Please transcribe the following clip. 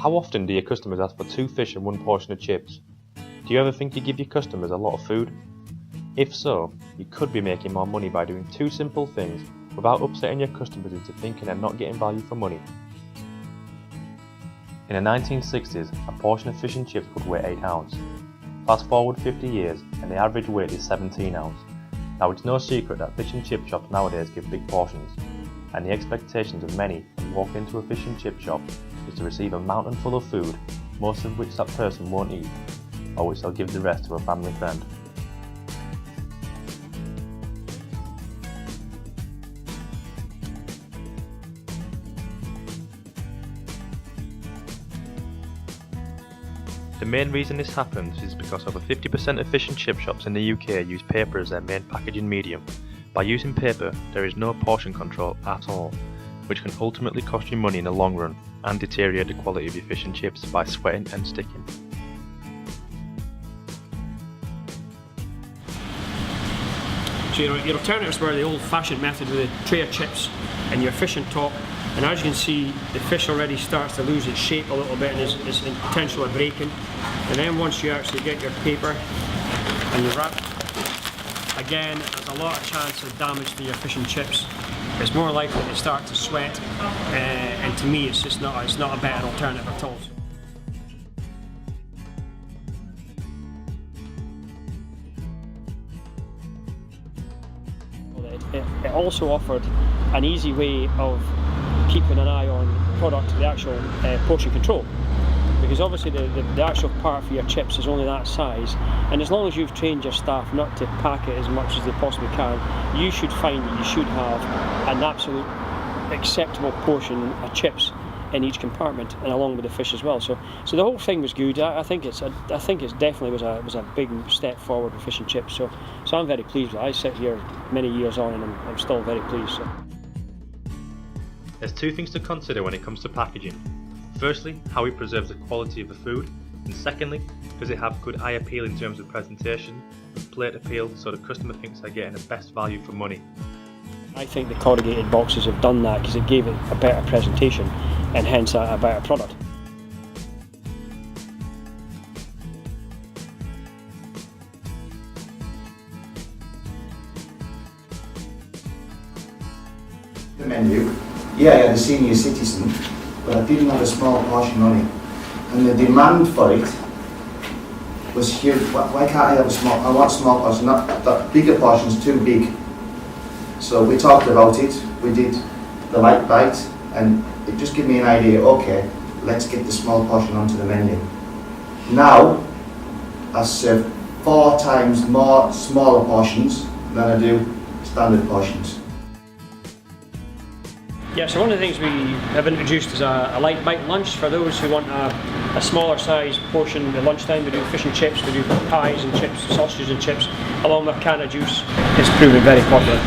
How often do your customers ask for 2 fish and 1 portion of chips? Do you ever think you give your customers a lot of food? If so, you could be making more money by doing 2 simple things without upsetting your customers into thinking they're not getting value for money. In the 1960s, a portion of fish and chips would weigh 8 ounces. Fast forward 50 years and the average weight is 17 ounces. Now it's no secret that fish and chip shops nowadays give big portions, and the expectations of many who walk into a fish and chip shop is to receive a mountain full of food, most of which that person won't eat, or which they'll give the rest to a family friend. The main reason this happens is because over 50% of fish and chip shops in the UK use paper as their main packaging medium. By using paper, there is no portion control at all, which can ultimately cost you money in the long run and deteriorate the quality of your fish and chips by sweating and sticking. So your alternatives were the old-fashioned method with the tray of chips and your fish on top, and as you can see, the fish already starts to lose its shape a little bit and is in potential of breaking. And then once you actually get your paper and you wrap, again, there's a lot of chance of damage to your fish and chips. It's more likely to start to sweat, and to me, it's not a better alternative at all. It also offered an easy way of keeping an eye on product, the actual portion control, because obviously the actual part for your chips is only that size, and as long as you've trained your staff not to pack it as much as they possibly can, you should find that you should have an absolute acceptable portion of chips in each compartment, and along with the fish as well. So the whole thing was good. I think it definitely was a big step forward with fish and chips. So I'm very pleased with it. I sit here many years on and I'm still very pleased. So. There's 2 things to consider when it comes to packaging. Firstly, how it preserves the quality of the food, and secondly, does it have good eye appeal in terms of presentation and plate appeal so the customer thinks they're getting the best value for money. I think the corrugated boxes have done that because it gave it a better presentation and hence a better product. The menu, yeah, I had a senior citizen, but I didn't have a small portion on it, and the demand for it was huge. Why can't I have a small? I want small portion, not that bigger portion's too big. So we talked about it. We did the Lite-Bite, and it just gave me an idea. Okay, let's get the small portion onto the menu. Now I serve 4 times more smaller portions than I do standard portions. Yeah, so one of the things we have introduced is a Lite-Bite lunch for those who want a smaller size portion at lunchtime. We do fish and chips, we do pies and chips, sausages and chips, along with a can of juice. It's proven very popular.